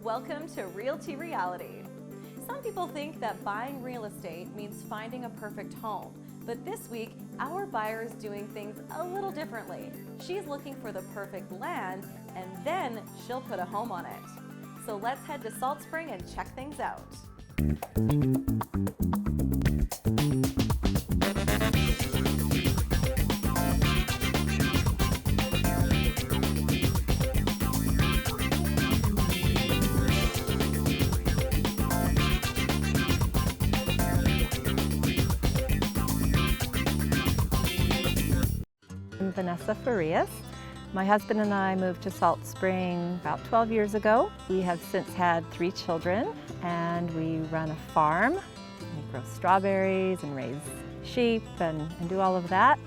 Welcome to Realty Reality. Some people think that buying real estate means finding a perfect home, but this week our buyer is doing things a little differently. She's looking for the perfect land and then she'll put a home on it. So let's head to Salt Spring and check things out. I'm Vanessa Farias. My husband and I moved to Salt Spring about 12 years ago. We have since had 3 children and we run a farm. We grow strawberries and raise sheep and do all of that.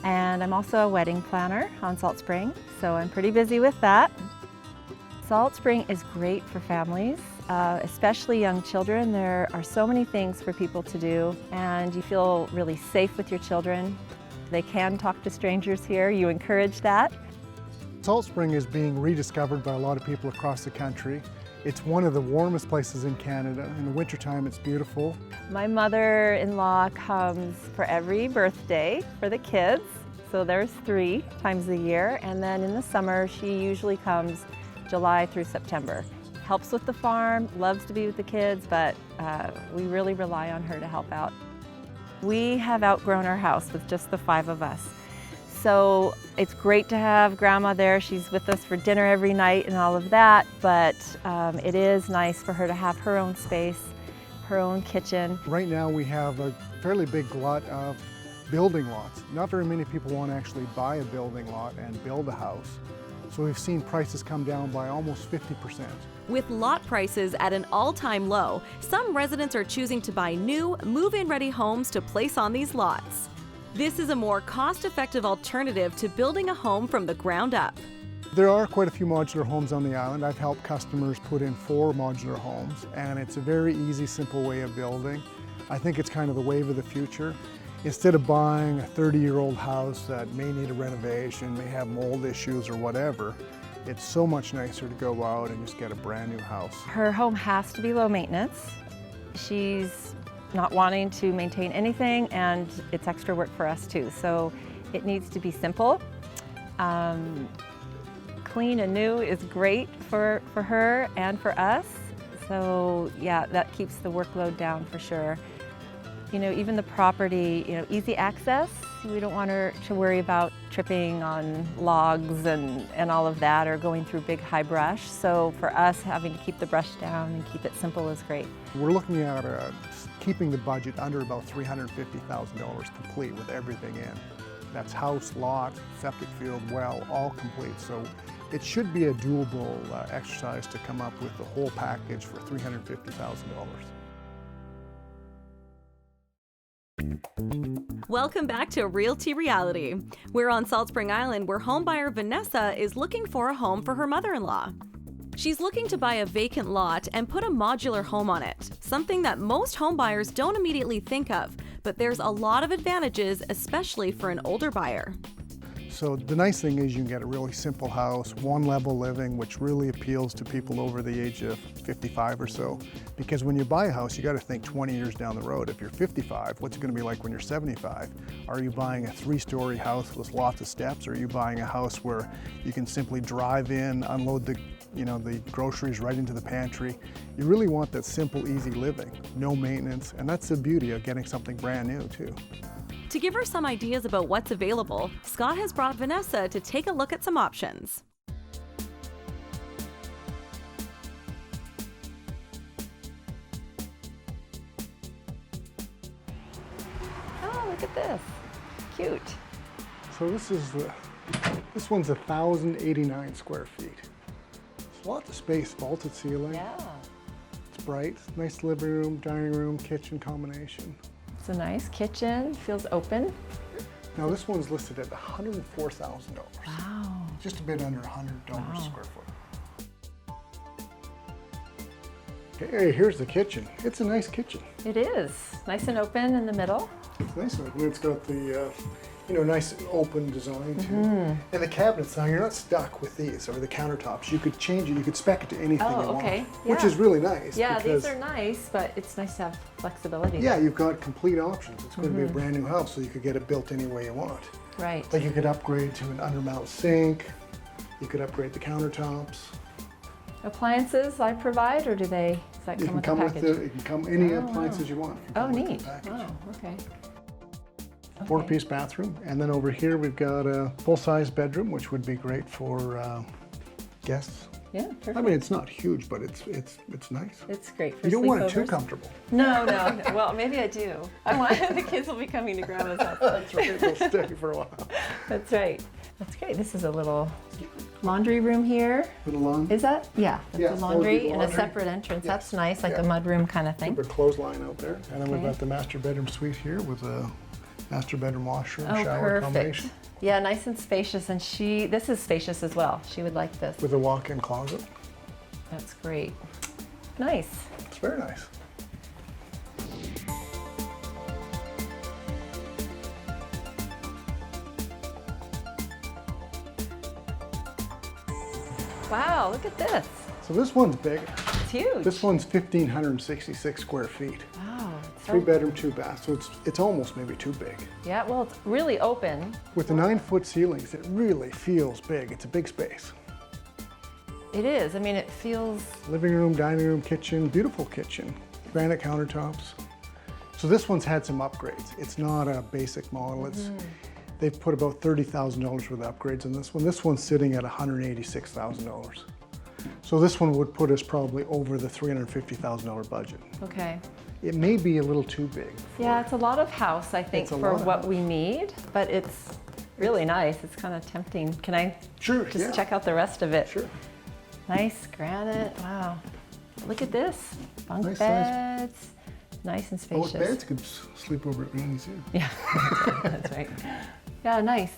And I'm also a wedding planner on Salt Spring, so I'm pretty busy with that. Salt Spring is great for families, especially young children. There are so many things for people to do and you feel really safe with your children. They can talk to strangers here. You encourage that. Salt Spring is being rediscovered by a lot of people across the country. It's one of the warmest places in Canada. In the wintertime, it's beautiful. My mother-in-law comes for every birthday for the kids. So there's 3 times a year. And then in the summer, she usually comes July through September. Helps with the farm, loves to be with the kids, but we really rely on her to help out. We have outgrown our house with just the 5 of us. So it's great to have Grandma there. She's with us for dinner every night and all of that, but it is nice for her to have her own space, her own kitchen. Right now we have a fairly big glut of building lots. Not very many people want to actually buy a building lot and build a house. So we've seen prices come down by almost 50%. With lot prices at an all-time low, some residents are choosing to buy new, move-in ready homes to place on these lots. This is a more cost-effective alternative to building a home from the ground up. There are quite a few modular homes on the island. I've helped customers put in 4 modular homes, and it's a very easy, simple way of building. I think it's kind of the wave of the future. Instead of buying a 30-year-old house that may need a renovation, may have mold issues or whatever, it's so much nicer to go out and just get a brand new house. Her home has to be low maintenance. She's not wanting to maintain anything and it's extra work for us too. So it needs to be simple. Clean and new is great for her and for us. So yeah, that keeps the workload down for sure. You know, even the property, easy access. We don't want her to worry about tripping on logs and all of that or going through big high brush. So for us, having to keep the brush down and keep it simple is great. We're looking at keeping the budget under about $350,000 complete with everything in. That's house, lot, septic field, well, all complete. So it should be a doable exercise to come up with the whole package for $350,000. Welcome back to Realty Reality. We're on Salt Spring Island where homebuyer Vanessa is looking for a home for her mother-in-law. She's looking to buy a vacant lot and put a modular home on it, something that most homebuyers don't immediately think of, but there's a lot of advantages, especially for an older buyer. So the nice thing is you can get a really simple house, one-level living, which really appeals to people over the age of 55 or so. Because when you buy a house, you got to think 20 years down the road. If you're 55, what's it going to be like when you're 75? Are you buying a 3-story house with lots of steps, or are you buying a house where you can simply drive in, unload the groceries right into the pantry? You really want that simple, easy living, no maintenance, and that's the beauty of getting something brand new too. To give her some ideas about what's available, Scott has brought Vanessa to take a look at some options. Oh, look at this. Cute. So this one's 1,089 square feet. It's lots of space, vaulted ceiling. Yeah. It's bright, nice living room, dining room, kitchen combination. It's a nice kitchen, feels open. Now this one's listed at $104,000. Wow. Just a bit under $100 a square foot. Okay, here's the kitchen. It's a nice kitchen. It is. Nice and open in the middle. It's nice. It's got the You know, nice open design too. And the cabinets, now you're not stuck with these, or the countertops. You could change it, you could spec it to anything you want. Which Yeah. is really nice. Yeah, because, these are nice, but it's nice to have flexibility. yeah, you've got complete options. It's going to be a brand new house, so you could get it built any way you want. Right. Like you could upgrade to an undermount sink, you could upgrade the countertops. Appliances I provide, or does that You come can with the come package? with it can come any Oh, appliances you want. It can Oh, come with the neat. package. Wow, okay. 4-piece bathroom, and then over here we've got a full-size bedroom, which would be great for guests. Yeah, perfect. I mean, it's not huge, but it's nice. It's great for You don't want it too sleepovers. comfortable. No. Well, maybe I do. I want the kids will be coming to grandma's house. That's right. It'll stay for a while. That's right. That's great. This is a little laundry room here. Little lawn. Is that? Yeah. That's Yeah, a that would laundry be and a laundry. separate entrance. Yes. That's nice, like Yeah. a mudroom kind of thing. Keep a clothesline out there, and then we've Okay. got the master bedroom suite here with a master bedroom washroom, Oh, shower perfect. combination Yeah, nice and spacious. And this is spacious as well. She would like this. with a walk-in closet. That's great. Nice. It's very nice. Wow, look at this. So this one's bigger. It's huge. This one's 1,566 square feet. Wow. it's 3 so- bedroom, 2 bath, so it's almost maybe too big. Yeah, well, it's really open. With the 9-foot ceilings, it really feels big. It's a big space. It is. I mean, it feels. Living room, dining room, kitchen, beautiful kitchen, granite countertops. So this one's had some upgrades. It's not a basic model. They've put about $30,000 worth of upgrades in this one. This one's sitting at $186,000. So this one would put us probably over the $350,000 budget. Okay. It may be a little too big. Yeah, it's a lot of house, I think, It's a for lot of what house. we need, but it's really nice. It's kind of tempting. Can I Sure, just yeah. check out the rest of it? Sure. Nice granite. Wow. Look at this. Bunk Nice size. beds. Nice and Oh, spacious. with beds, could sleep over at Randy's too. Yeah, that's right. Yeah, nice.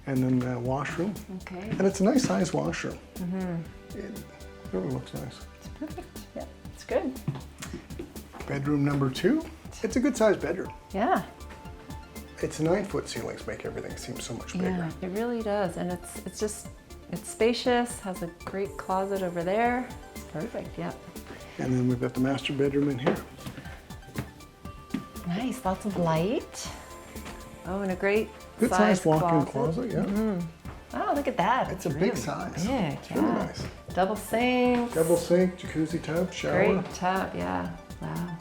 And then the washroom. Okay. And it's a nice size washroom. It really looks nice. It's perfect. Yeah, it's good. Bedroom number 2. It's a good sized bedroom. Yeah. It's 9-foot ceilings make everything seem so much bigger. Yeah, it really does. And it's spacious, has a great closet over there. It's perfect, yeah. And then we've got the master bedroom in here. Nice, lots of light. Oh, and a great Good size sized walk-in closet, yeah. Oh, look at that. It's a big really size. Big, It's really nice. Double sink. Double sink, jacuzzi tub, shower. Great tub, yeah. Wow.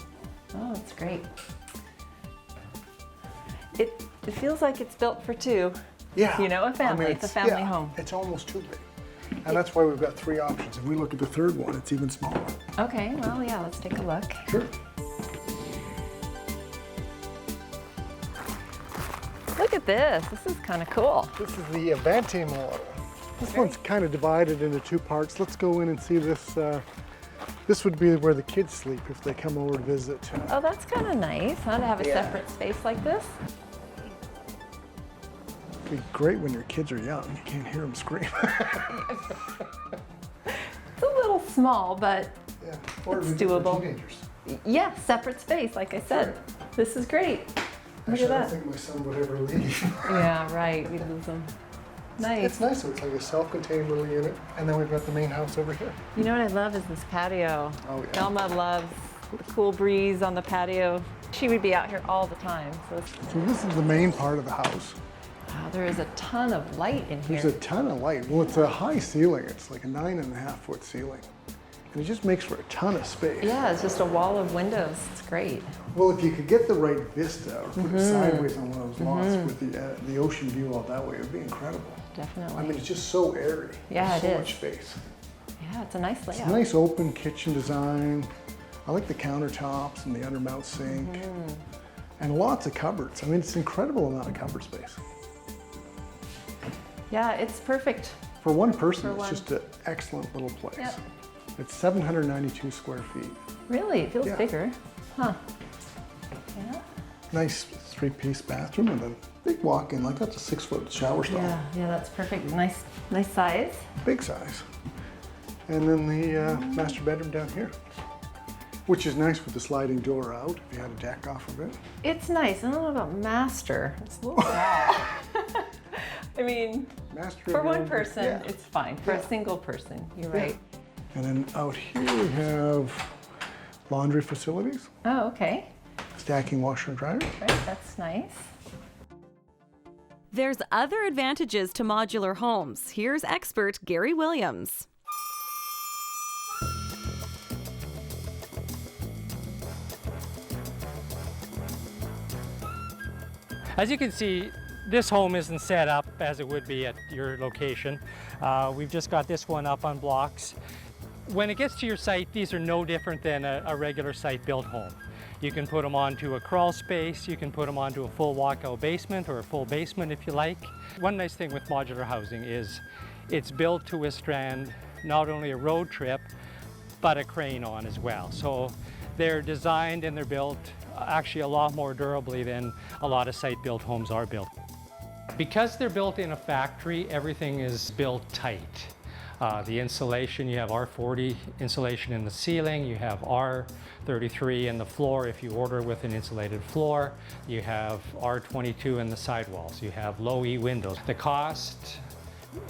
Oh, it's great. It feels like it's built for two. Yeah. You know, a family. It's a family home. It's almost too big. And that's why we've got 3 options. If we look at the third one, it's even smaller. Okay, well, yeah, let's take a look. Sure. Look at this. This is kind of cool. This is the Avante model. This one's kind of divided into 2 parts. Let's go in and see this. This would be where the kids sleep if they come over to visit. Oh, that's kind of nice, huh, to have a Yeah. separate space like this. It'd be great when your kids are young. You can't hear them scream. It's a little small, but Yeah. Or It's even for doable. teenagers. yeah, separate space, like I said. This is great. Look Actually, I at don't that. think my son would ever leave. Yeah, right. We lose them. Nice. It's nice. So it's like a self-contained little unit. And then we've got the main house over here. You know what I love is this patio. Oh, yeah. Elma loves the cool breeze on the patio. She would be out here all the time. So So this is the main part of the house. wow, there is a ton of light in There's here. a ton of light. Well, it's a high ceiling. It's like a 9.5-foot ceiling. And it just makes for a ton of space. Yeah, it's just a wall of windows. It's great. Well, if you could get the right vista or put it sideways on one of those lots with the ocean view out that way, it would be incredible. Definitely. I mean, it's just so airy. Yeah, There's it so is. much space. Yeah, it's a nice It's layout. a nice open kitchen design. I like the countertops and the undermount sink. And lots of cupboards. I mean, it's an incredible amount of cupboard space. Yeah, it's perfect. For one person, For it's one. just an excellent little place. Yep. It's 792 square feet. Really, it feels Yeah. bigger. Huh. Yeah. Nice 3-piece bathroom and a big walk-in, like that's a 6-foot shower stall. Yeah, that's perfect. Nice size. Big size. And then the master bedroom down here. Which is nice with the sliding door out, if you had a deck off of it. It's nice. I don't know about master. It's a little small. I mean, Master for one room, person, yeah. it's fine. For Yeah. a single person, you're Yeah. right. And then out here we have laundry facilities, Oh, okay. stacking washer and dryer. Right, that's nice. There's other advantages to modular homes. Here's expert Gary Williams. As you can see, this home isn't set up as it would be at your location. We've just got this one up on blocks. When it gets to your site, these are no different than a regular site-built home. You can put them onto a crawl space, you can put them onto a full walkout basement or a full basement if you like. One nice thing with modular housing is it's built to withstand not only a road trip, but a crane on as well. So they're designed and they're built actually a lot more durably than a lot of site-built homes are built. Because they're built in a factory, everything is built tight. The insulation, you have R40 insulation in the ceiling, you have R33 in the floor if you order with an insulated floor, you have R22 in the sidewalls, you have low E windows. The cost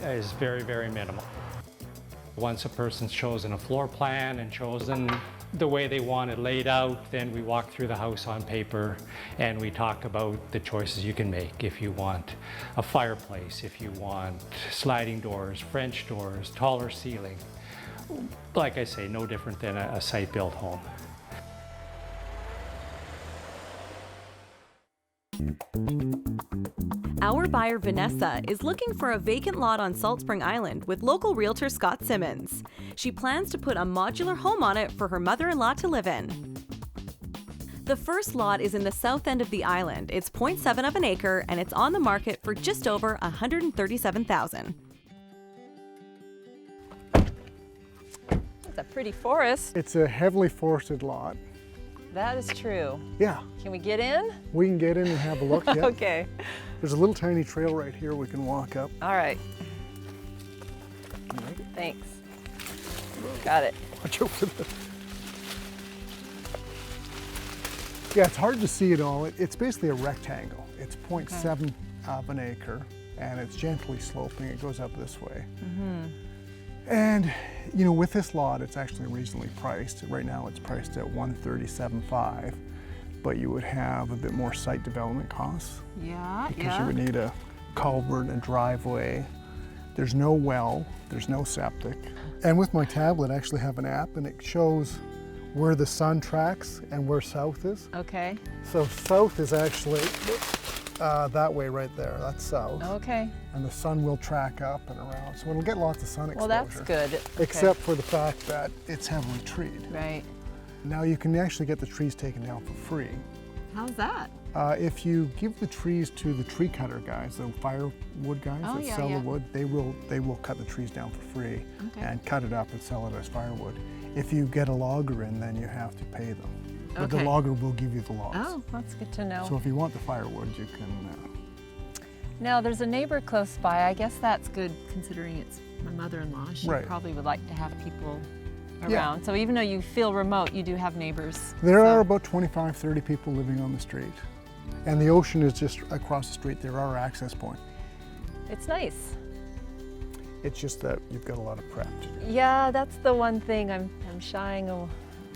is very, very minimal. Once a person's chosen a floor plan and chosen the way they want it laid out, then we walk through the house on paper and we talk about the choices you can make. If you want a fireplace, if you want sliding doors, French doors, taller ceiling. Like I say, no different than a site-built home. Our buyer Vanessa is looking for a vacant lot on Salt Spring Island with local realtor Scott Simmons. She plans to put a modular home on it for her mother-in-law to live in. The first lot is in the south end of the island. It's 0.7 of an acre and it's on the market for just over $137,000. It's a pretty forest. It's a heavily forested lot. That is true. Yeah, Can we get in? we can get in and have a look. Yeah. Okay. There's a little tiny trail right here we can walk up. All right. Thanks. Got it. Watch out for the... Yeah, it's hard to see it all. It's basically a rectangle. It's 0.7 of an acre, and it's gently sloping. It goes up this way. And, you know, with this lot, it's actually reasonably priced. Right now, it's priced at $137,500, but you would have a bit more site development costs because you would need a culvert and driveway. There's no well, there's no septic. And with my tablet, I actually have an app, and it shows where the sun tracks and where south is. Okay. So south is actually that way right there. That's south. Okay. And the sun will track up and around. So it'll get lots of sun exposure. Well, that's good. Okay. Except for the fact that it's heavily treed. Right. Now you can actually get the trees taken down for free. How's that? If you give the trees to the tree cutter guys, the firewood guys Oh, that yeah, sell yeah. the wood, they will cut the trees down for free Okay. and cut it up and sell it as firewood. If you get a logger in, then you have to pay them. But the Okay. logger will give you the logs. Oh, that's good to know. So if you want the firewood, you can. Now, there's a neighbor close by. I guess that's good considering it's my mother-in-law. She Right. probably would like to have people Yeah. around. So even though you feel remote, you do have neighbors. There So- are about 25, 30 people living on the street. And the ocean is just across the street. There are access points. It's nice. It's just that you've got a lot of prep to do. Yeah, that's the one thing I'm shying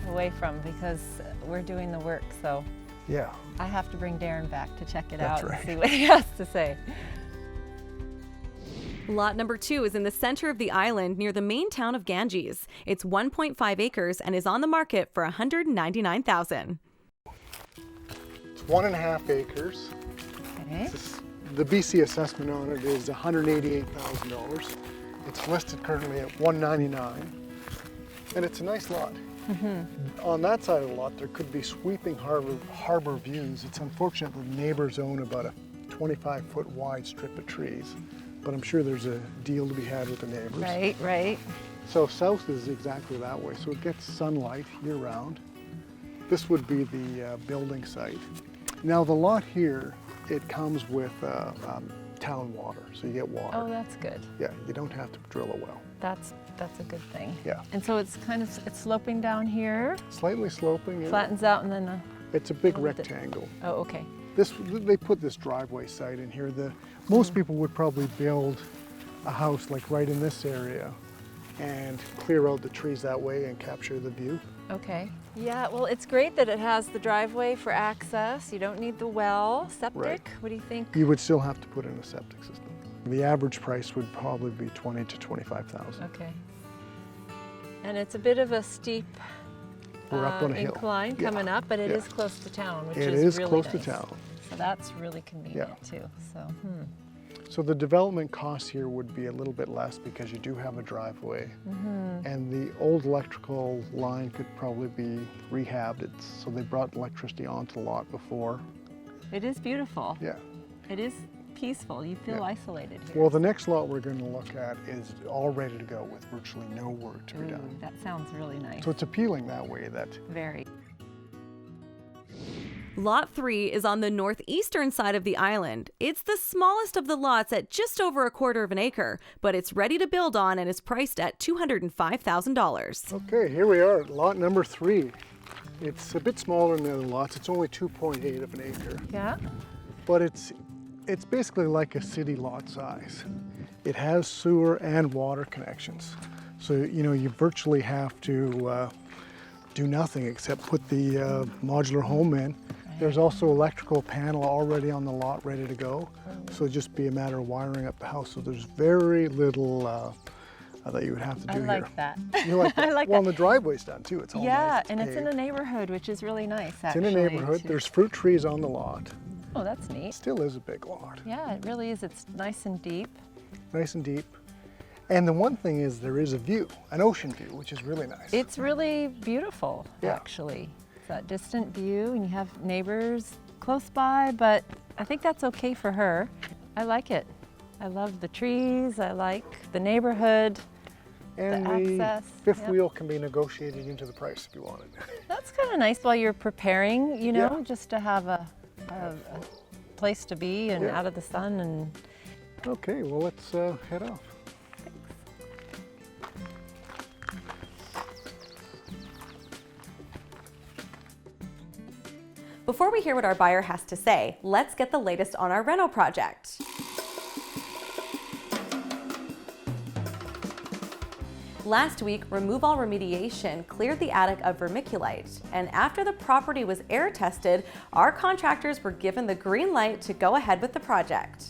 away from because we're doing the work. So Yeah. I have to bring Darren back to check it That's out right. and see what he has to say. Lot number 2 is in the center of the island near the main town of Ganges. It's 1.5 acres and is on the market for $199,000. It's 1.5 acres. Okay. The BC assessment on it is $188,000. It's listed currently at $199,000. And it's a nice lot. On that side of the lot, there could be sweeping harbor views. It's unfortunate the neighbors own about a 25-foot wide strip of trees, but I'm sure there's a deal to be had with the neighbors. Right, right. So south is exactly that way, so it gets sunlight year-round. This would be the building site. Now the lot here, it comes with town water, so you get water. Oh, that's good. Yeah, you don't have to drill a well. That's That's a good thing. Yeah. And so it's it's sloping down here, Slightly sloping. Yeah. flattens out, and then It's a big little bit. rectangle. oh, okay. They put this driveway site in here. Most people would probably build a house like right in this area and clear out the trees that way and capture the view. Okay. Yeah, well, it's great that it has the driveway for access. You don't need the well. Septic, Right. what do you think? You would still have to put in a septic system. The average price would probably be $20,000 to $25,000. Okay. And it's a bit of a steep We're up on a hill. incline Yeah. coming up, but it Yeah. is close to town, which It is is really close nice. to town. So that's really convenient too. So, So the development cost here would be a little bit less because you do have a driveway, and the old electrical line could probably be rehabbed. So they brought electricity onto the lot before. it is beautiful. Yeah. It is peaceful. You feel Yeah. isolated here. Well, the next lot we're going to look at is all ready to go with virtually no work to be Ooh, done. that sounds really nice. So it's appealing that way that Very. Lot 3 is on the northeastern side of the island. It's the smallest of the lots at just over a quarter of an acre, but it's ready to build on and is priced at $205,000. Okay, here we are at lot number 3. It's a bit smaller than the other lots. It's only 2.8 of an acre, Yeah. but it's basically like a city lot size. It has sewer and water connections. So, you virtually have to do nothing except put the modular home in. There's also electrical panel already on the lot ready to go. So it'd just be a matter of wiring up the house. So there's very little that you would have to do I here. like that. You like that? I like well, that. and the driveway's done too. It's all Yeah, nice. and it's in a paved. neighborhood, which is really nice, It's actually. in a neighborhood. to- There's fruit trees on the lot. Oh, that's neat. Still is a big lot. Yeah, it really is. It's nice and deep. Nice and deep. And the one thing is there is a view, an ocean view, which is really nice. It's really beautiful, Yeah. actually. It's that distant view, and you have neighbors close by, but I think that's okay for her. I like it. I love the trees. I like the neighborhood. and the access, fifth yep. wheel can be negotiated into the price if you want it. That's kind of nice while you're preparing, Yeah. just to have a place to be and Yeah. out of the sun. And Okay, well, let's head off. Before we hear what our buyer has to say, let's get the latest on our reno project. Last week, Remove All Remediation cleared the attic of vermiculite, and after the property was air tested, our contractors were given the green light to go ahead with the project.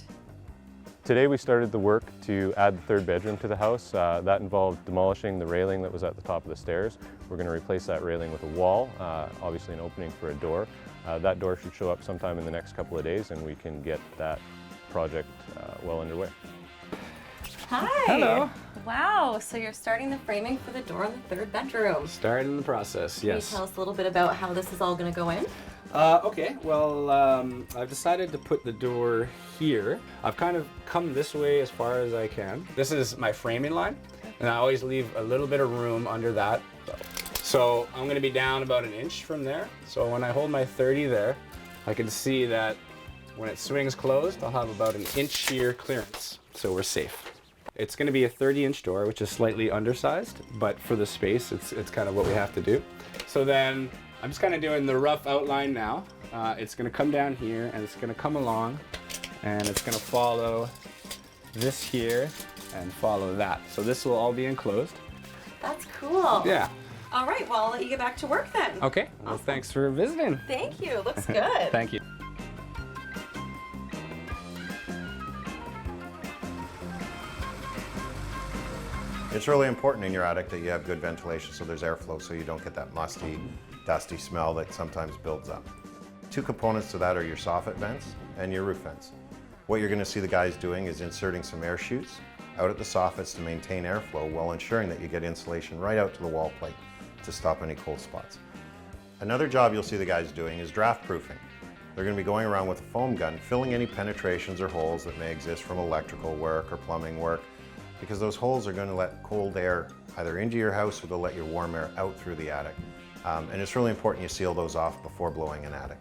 Today we started the work to add the third bedroom to the house. That involved demolishing the railing that was at the top of the stairs. We're going to replace that railing with a wall, obviously an opening for a door. That door should show up sometime in the next couple of days and we can get that project well underway. Hi. Hello. Wow, so you're starting the framing for the door in the third bedroom. Starting the process, yes. Can you tell us a little bit about how this is all going to go in? Okay, well, I've decided to put the door here. I've kind of come this way as far as I can. This is my framing line, and I always leave a little bit of room under that. So I'm gonna be down about an inch from there. So when I hold my 30 there, I can see that when it swings closed, I'll have about an inch shear clearance, so we're safe. It's going to be a 30-inch door, which is slightly undersized, but for the space, it's kind of what we have to do. So then I'm just kind of doing the rough outline now. It's going to come down here, and it's going to come along, and it's going to follow this here and follow that. So this will all be enclosed. That's cool. Yeah. All right, well, I'll let you get back to work then. Okay. Well, thanks for visiting. Thank you. Looks good. Thank you. It's really important in your attic that you have good ventilation so there's airflow so you don't get that musty, dusty smell that sometimes builds up. Two components to that are your soffit vents and your roof vents. What you're going to see the guys doing is inserting some air chutes out at the soffits to maintain airflow while ensuring that you get insulation right out to the wall plate to stop any cold spots. Another job you'll see the guys doing is draft proofing. They're going to be going around with a foam gun, filling any penetrations or holes that may exist from electrical work or plumbing work, because those holes are going to let cold air either into your house or they'll let your warm air out through the attic. And it's really important you seal those off before blowing an attic.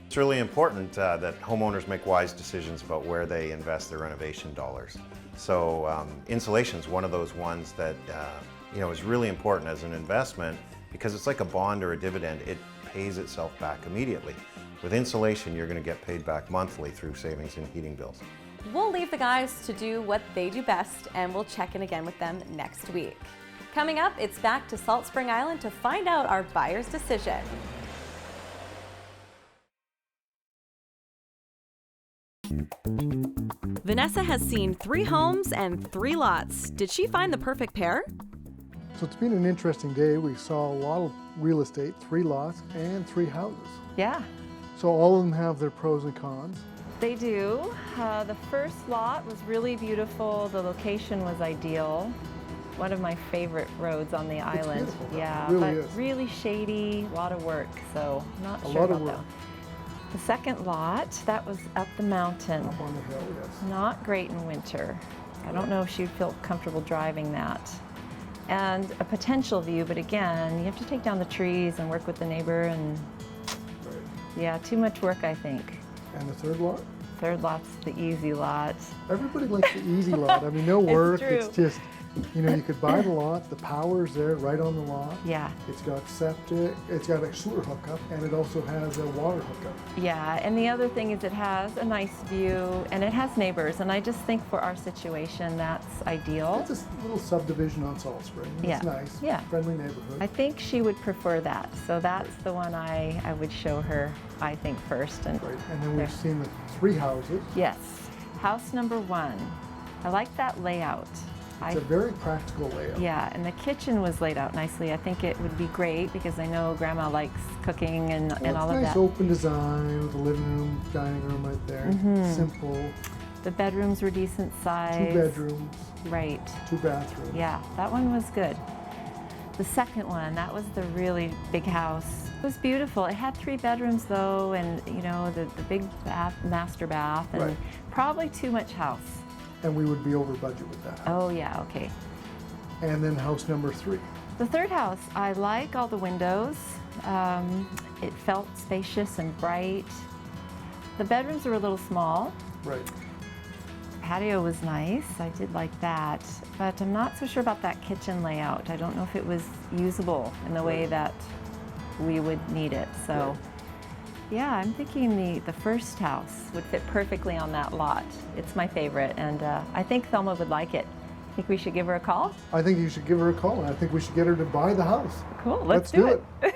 It's really important that homeowners make wise decisions about where they invest their renovation dollars. So insulation is one of those ones that is really important as an investment because it's like a bond or a dividend. It pays itself back immediately. With insulation, you're going to get paid back monthly through savings in heating bills. We'll leave the guys to do what they do best, and we'll check in again with them next week. Coming up, it's back to Salt Spring Island to find out our buyer's decision. Vanessa has seen 3 homes and 3 lots. Did she find the perfect pair? So it's been an interesting day. We saw a lot of real estate, 3 lots and 3 houses. Yeah, So all of them have their pros and cons. they do. The first lot was really beautiful. The location was ideal. One of my favorite roads on the island. beautiful, though. Yeah, It really but is. really shady, a lot of work, so not A sure lot of about that. work. The second lot, that was up the mountain. Up on the hill, yes. Not great in winter. I don't know if she'd feel comfortable driving that. And a potential view, but again, you have to take down the trees and work with the neighbor, and Right. yeah, too much work, I think. And the third lot? Third lot's the easy lot. Everybody likes the easy lot. I mean, no work. true. It's just, you could buy the lot, the power's there right on the lot. Yeah, It's got septic, it's got a sewer hookup, and it also has a water hookup. yeah, and the other thing is it has a nice view, and it has neighbors, and I just think for our situation, that's ideal. It's a little subdivision on Salt Spring. Yeah. It's nice. Yeah. Friendly neighborhood. I think she would prefer that, so that's the one I would show her, I think, first. And Right. And then there. we've seen the 3 houses. Yes, house number 1. I like that layout. It's a very practical layout. Yeah, and the kitchen was laid out nicely. I think it would be great because I know Grandma likes cooking and Well, all it's of nice that. open design with the living room, dining room right there. Mm-hmm. Simple. The bedrooms were decent size. 2 bedrooms, Right. 2 bathrooms. Yeah, that one was good. The second one, that was the really big house. It was beautiful. It had 3 bedrooms though, and the big bath, master bath, and Right. probably too much house. And we would be over budget with that. Oh yeah, okay. And then house number 3. The third house, I like all the windows. It felt spacious and bright. The bedrooms were a little small. Right. Patio was nice, I did like that, but I'm not so sure about that kitchen layout. I don't know if it was usable in the way Right. that we would need it, so. Right. Yeah, I'm thinking the first house would fit perfectly on that lot. It's my favorite, and I think Thelma would like it. Think we should give her a call? I think you should give her a call, and I think we should get her to buy the house. Cool, let's do do it.